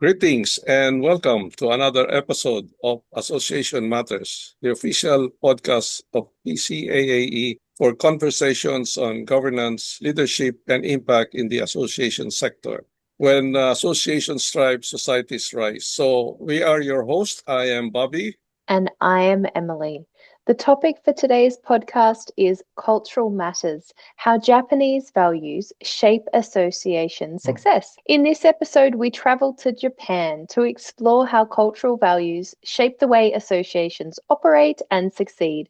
Greetings and welcome to another episode of Association Matters, the official podcast of PCAAE for conversations on governance, leadership, and impact in the association sector. When associations thrive, societies rise. So we are your host. I am Bobby. And I am Emily. The topic for today's podcast is cultural matters, how Japanese values shape association success. In this episode, we travel to Japan to explore how cultural values shape the way associations operate and succeed.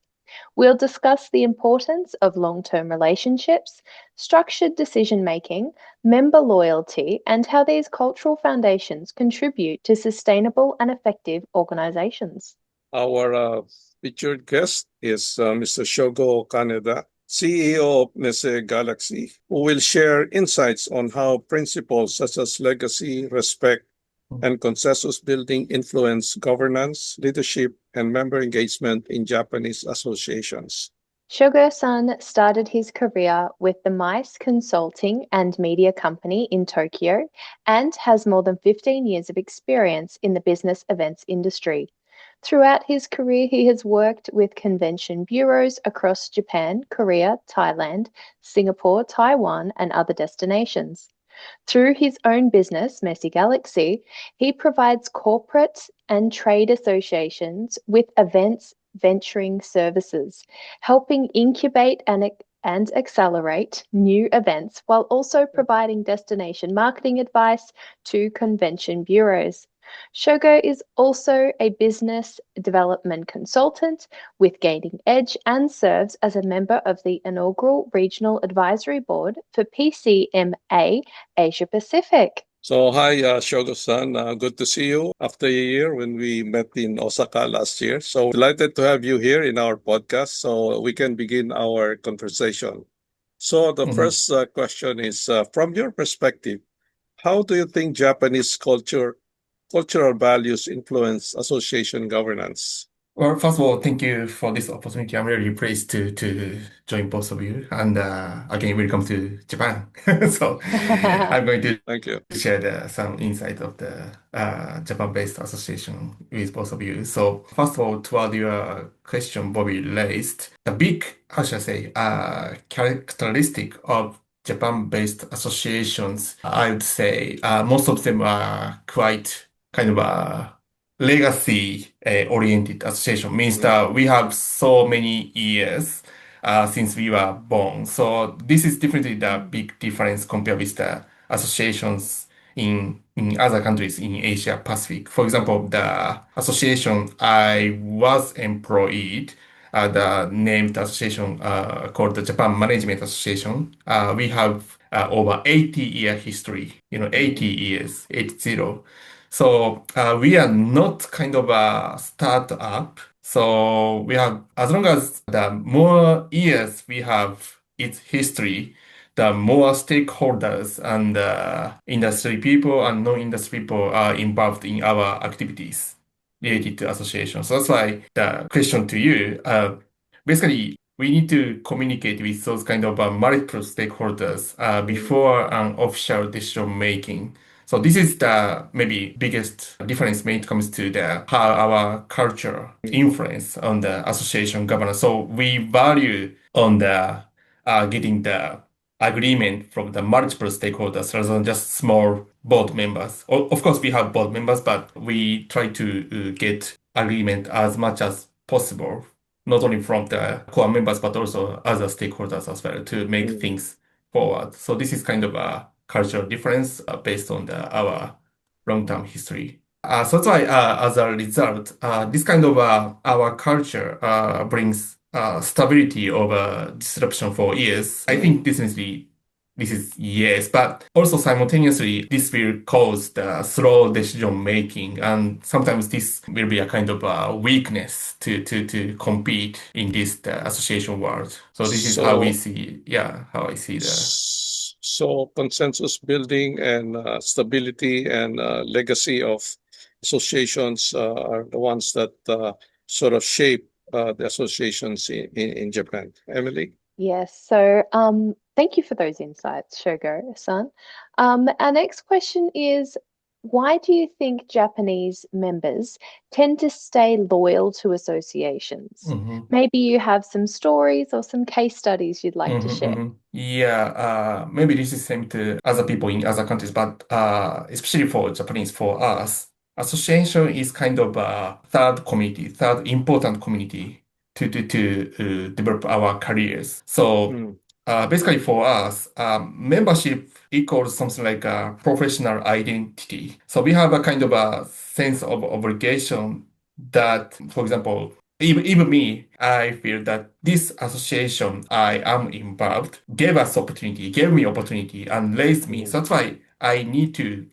We'll discuss the importance of long-term relationships, structured decision-making, member loyalty, and how these cultural foundations contribute to sustainable and effective organizations. Our featured guest is Mr. Shogo Kaneda, CEO of Nesi Galaxy, who will share insights on how principles such as legacy, respect, and consensus building influence governance, leadership, and member engagement in Japanese associations. Shogo-san started his career with the MICE Consulting and Media Company in Tokyo and has more than 15 years of experience in the business events industry. Throughout his career, he has worked with convention bureaus across Japan, Korea, Thailand, Singapore, Taiwan, and other destinations. Through his own business, Nesi Galaxy, he provides corporate and trade associations with events venturing services, helping incubate and accelerate new events while also providing destination marketing advice to convention bureaus. Shogo is also a business development consultant with Gaining Edge and serves as a member of the inaugural Regional Advisory Board for PCMA Asia Pacific. So, hi, Shogo-san. Good to see you after a year when we met in Osaka last year. So, delighted to have you here in our podcast so we can begin our conversation. So, the first question is from your perspective, how do you think Japanese cultural values influence association governance? Well, first of all, thank you for this opportunity. I'm really pleased to join both of you. And again, welcome to Japan. So I'm going to Thank you. share some insight of the Japan-based association with both of you. So first of all, toward your question Bobby raised, the big, how should I say, characteristic of Japan-based associations, I would say most of them are quite kind of legacy oriented association means that we have so many years since we were born. So this is definitely the big difference compared with the associations in other countries in Asia Pacific. For example, the association I was employed, the named association called the Japan Management Association, we have over 80-year history, 80 years, 80. So we are not kind of a startup. So we have, as long as the more years we have its history, the more stakeholders and industry people and non-industry people are involved in our activities related to association. So that's why the question to you, basically, we need to communicate with those kind of multiple stakeholders before an official decision making. So this is the maybe biggest difference when it comes to the how our culture influence on the association governance. So we value on the getting the agreement from the multiple stakeholders rather than just small board members. Of course, we have board members, but we try to get agreement as much as possible, not only from the core members, but also other stakeholders as well to make things forward. So this is kind of a cultural difference based on our long-term history. So that's why, as a result, this kind of our culture brings stability over disruption for years. I think this is yes, but also simultaneously, this will cause the slow decision making, and sometimes this will be a kind of a weakness to compete in this association world. So this is how we see, how I see the. So consensus building and stability and legacy of associations are the ones that sort of shape the associations in Japan. Emily? Yes, so thank you for those insights, Shogo-san. Our next question is, Why do you think Japanese members tend to stay loyal to associations? Mhm. Maybe you have some stories or some case studies you'd like to share. Yeah, maybe this is same to other people in other countries, but especially for Japanese, for us, association is kind of a third community, third important community to develop our careers. So Mm, basically for us, membership equals something like a professional identity. So we have a kind of a sense of obligation that, for example, even me, I feel that this association I am involved gave me opportunity and raised me. mm, So that's why I need to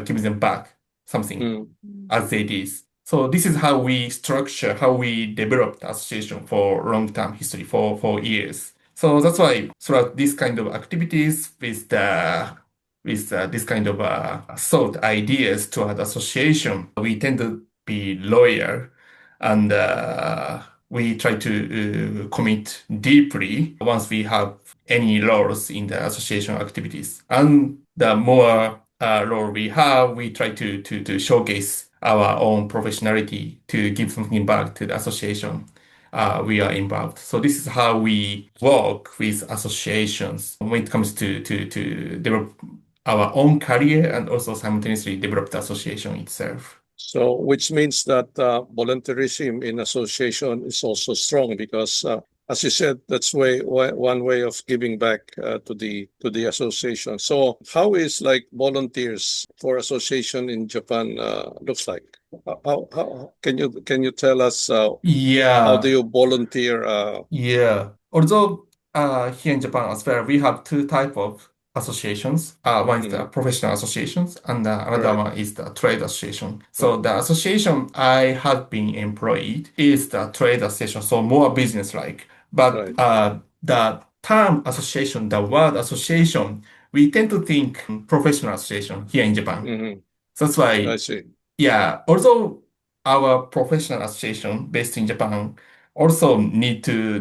give them back something mm. as they did. So this is how we structure, how we developed the association for long-term history, for years. So that's why throughout this kind of activities with this kind of thought ideas toward association, we tend to be loyal and we try to commit deeply once we have any roles in the association activities. And the more role we have, we try to showcase our own professionality to give something back to the association we are involved. So this is how we work with associations when it comes to develop our own career and also simultaneously develop the association itself. So, which means that volunteerism in association is also strong because, as you said, that's one way of giving back to the association. So, how is like volunteers for association in Japan looks like? How can you tell us how do Yeah, you volunteer? yeah. Although here in Japan as well, we have two type of associations. One is the Mhm, professional associations, and another right. one is the trade association. So Mm, the association I have been employed is the trade association, so more business-like. But right. the term association, the word association, we tend to think professional association here in Japan. Hmm. So that's I why see. yeah, although our professional association based in Japan also need to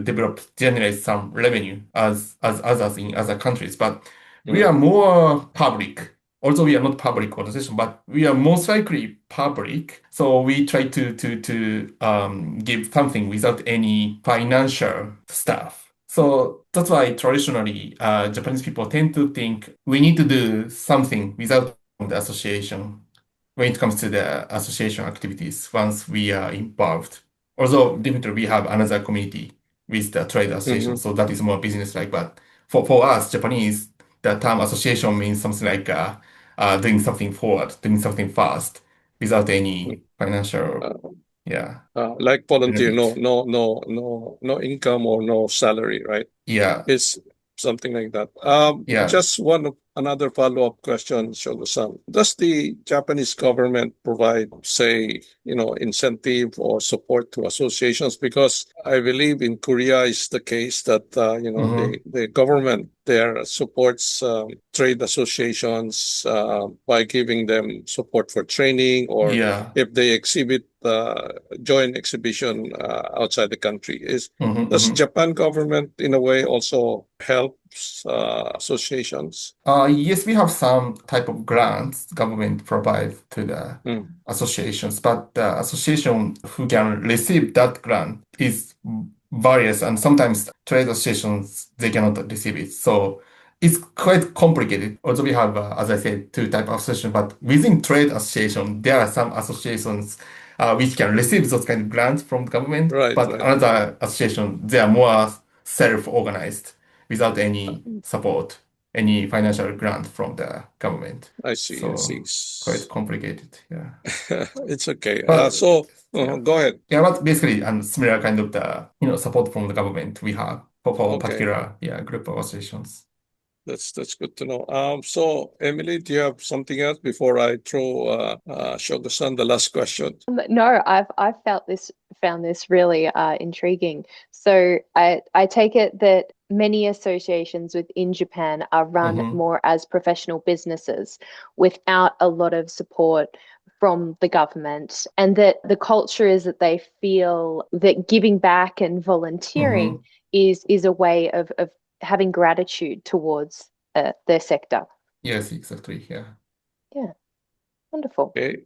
generate some revenue as others in other countries, but we are Mm, more public. Although we are not public organization, but we are most likely public. So we try to give something without any financial stuff. So that's why traditionally Japanese people tend to think we need to do something without the association when it comes to the association activities once we are involved. Although definitely we have another community with the trade association, hmm. so that is more business-like. But for us, Japanese, the term association means something like doing something forward, doing something fast, without any financial, yeah, Like volunteer, benefit. no income or no salary, right? Yeah, It's something like that. yeah, Just another follow-up question, Shogo-san. Does the Japanese government provide, say, incentive or support to associations? Because I believe in Korea is the case that mm-hmm, the government there supports trade associations by giving them support for training or yeah, if they exhibit joint exhibition outside the country. mm-hmm, Does mm-hmm. Japan government in a way also helps associations? Yes, we have some type of grants government provides to the Mm, associations, but the association who can receive that grant is various, and sometimes trade associations they cannot receive it. So it's quite complicated. Also, we have, as I said, two type of association, but within trade association, there are some associations which can receive those kind of grants from the government, right, but right. another association they are more self-organized without any support any financial grant from the government. I see, I see. So quite complicated. Yeah. It's okay. But yeah. Go ahead. Yeah, but basically similar kind of the support from the government we have for Okay, particular group of associations. that's good to know. So Emily, do you have something else before I throw Shogo-san the last question? No, I've found this really intriguing. So I take it that many associations within Japan are run Mm-hmm. more as professional businesses without a lot of support from the government, and that the culture is that they feel that giving back and volunteering Mm-hmm. is a way of having gratitude towards their sector. Yes, exactly. Yeah. Yeah. Wonderful. Okay.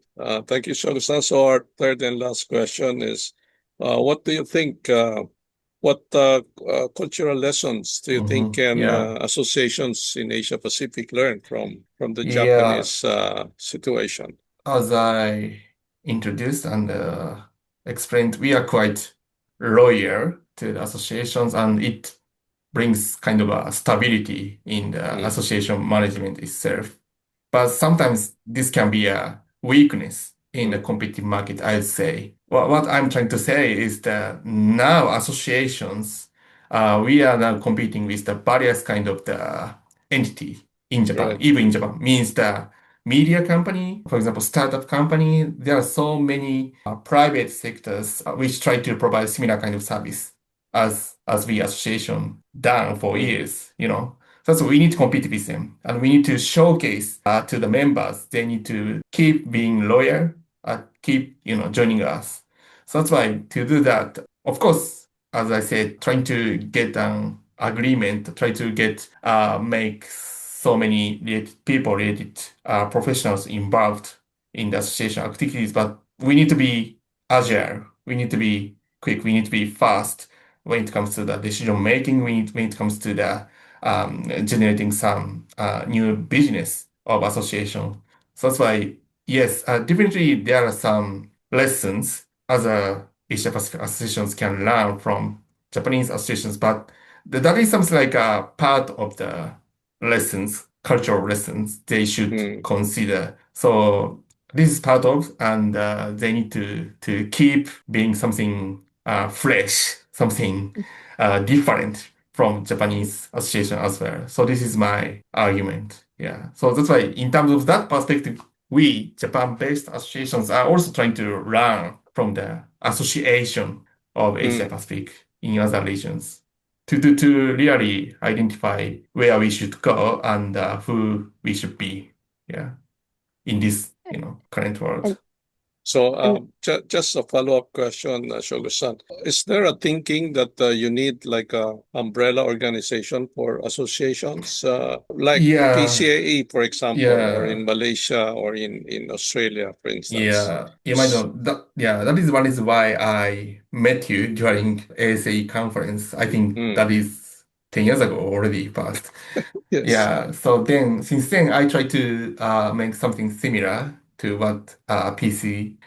Thank you, Shogo-san. So our third and last question is, what do you think, what cultural lessons do you think can Yeah. associations in Asia Pacific learn from the Yeah. Japanese situation? As I introduced and explained, we are quite loyal to the associations, and it brings kind of a stability in the Mm, association management itself. But sometimes this can be a weakness in the mm, competitive market, I'd say. What I'm trying to say is that now associations, we are now competing with the various kind of the entity in Japan, right. even in Japan, means the media company, for example, startup company. There are so many private sectors which try to provide similar kind of service as we association done for Mm, years, you know. So we need to compete with them, and we need to showcase to the members. They need to keep being loyal, keep joining us. So that's why to do that, of course, as I said, trying to get an agreement, try to get make so many people related professionals involved in the association activities. But we need to be agile. We need to be quick. We need to be fast when it comes to the decision making. When it comes to the generating some new business of association. So that's why, yes, definitely there are some lessons other Asia Pacific associations can learn from Japanese associations, but that is something like a part of the lessons, cultural lessons they should mm, consider. So this is part of, and they need to keep being something fresh, something different from mm, Japanese association as well. So this is my argument. Yeah. So that's why in terms of that perspective, we Japan-based associations are also trying to learn from the association of Asia mm, Pacific in other regions to really identify where we should go and who we should be. Yeah. In this, current And world. So, and just a follow-up question, Shogo-san. Is there a thinking that you need like a umbrella organization for associations, like Yeah. PCAE, for example, or in Yeah. Malaysia or in Australia, for instance? Yeah, you might know that. Yeah, that is one is why I met you during ASA conference. I think Mm, that is 10 years ago already passed. yes. Yeah, so then since then I try to make something similar to what PCAE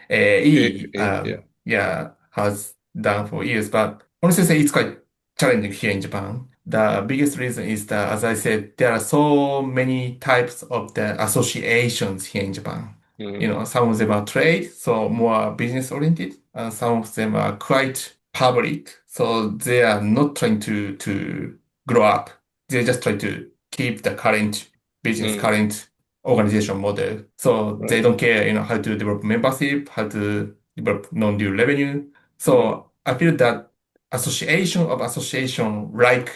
Yeah. has done for years. But honestly say it's quite challenging here in Japan. The biggest reason is that, as I said, there are so many types of the associations here in Japan. Mm, Some of them are trade, so more business oriented, and some of them are quite public, so they are not trying to grow up. They just try to keep the current business, mm, current organization model. So they right. don't care, how to develop membership, how to develop non-due revenue. Mm, So I feel that association of association like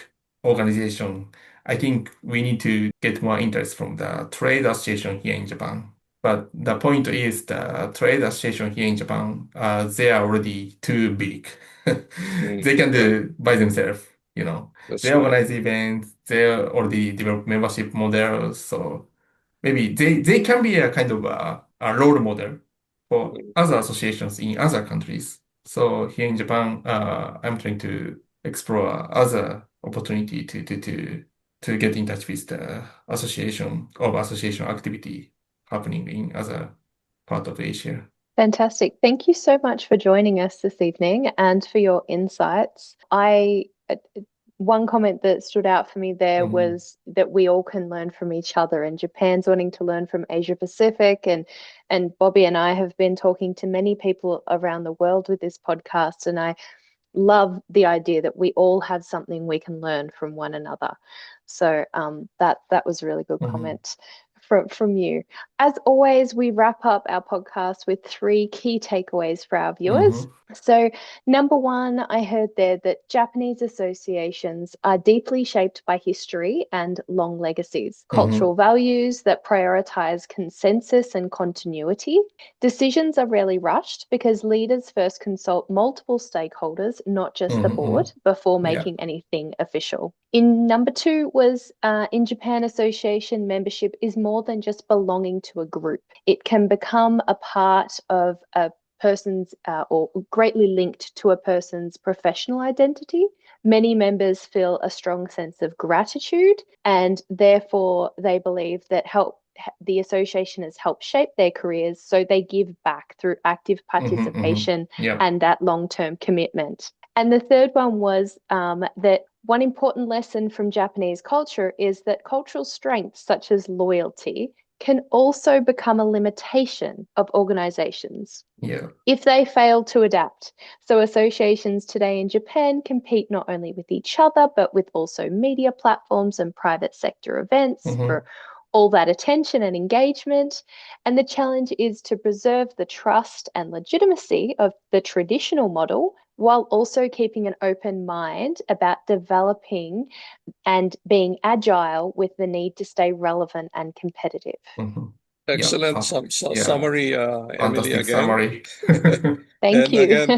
organization, I think we need to get more interest from the trade association here in Japan. But the point is the trade association here in Japan, they are already too big. mm, They can right. do by themselves, you know. That's They right. organize events, they already develop membership models. So maybe they can be a kind of a role model for Mm, other associations in other countries. So here in Japan, I'm trying to explore other opportunity to get in touch with the association activity happening in other part of Asia. fantastic. Thank you so much for joining us this evening and for your insights. One comment that stood out for me there Hmm. was that we all can learn from each other, and Japan's wanting to learn from Asia Pacific, and Bobby and I have been talking to many people around the world with this podcast, and I love the idea that we all have something we can learn from one another. So that was a really good Hmm. comment from you. As always, we wrap up our podcast with three key takeaways for our viewers. Hmm. So, number one, I heard there that Japanese associations are deeply shaped by history and long legacies, Hmm. cultural values that prioritize consensus and continuity. Decisions are rarely rushed because leaders first consult multiple stakeholders, not just the Hmm. board, before Yeah. making anything official. In number two was in Japan, association membership is more more than just belonging to a group. It can become a part of a person's or greatly linked to a person's professional identity. Many members feel a strong sense of gratitude, and therefore they believe that the association has helped shape their careers, so they give back through active participation Yeah. and that long-term commitment. And the third one was that one important lesson from Japanese culture is that cultural strengths such as loyalty can also become a limitation of organizations Yeah. if they fail to adapt. So associations today in Japan compete not only with each other, but with also media platforms and private sector events for all that attention and engagement. And the challenge is to preserve the trust and legitimacy of the traditional model while also keeping an open mind about developing and being agile with the need to stay relevant and competitive. Yeah. Excellent summary, Emily, Fantastic again. summary. Thank And you. again,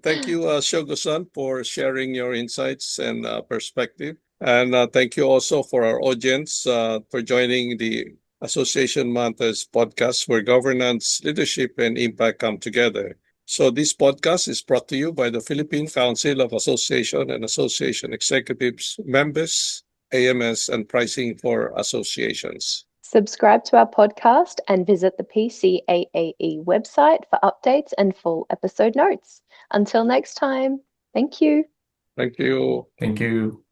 thank you, Shogo-san, for sharing your insights and perspective. And thank you also for our audience for joining the Association Manta's podcast, where governance, leadership, and impact come together. So this podcast is brought to you by the Philippine Council of Association and Association Executives, members, AMS, and pricing for associations. Subscribe to our podcast and visit the PCAAE website for updates and full episode notes. Until next time, thank you. Thank you. Thank you.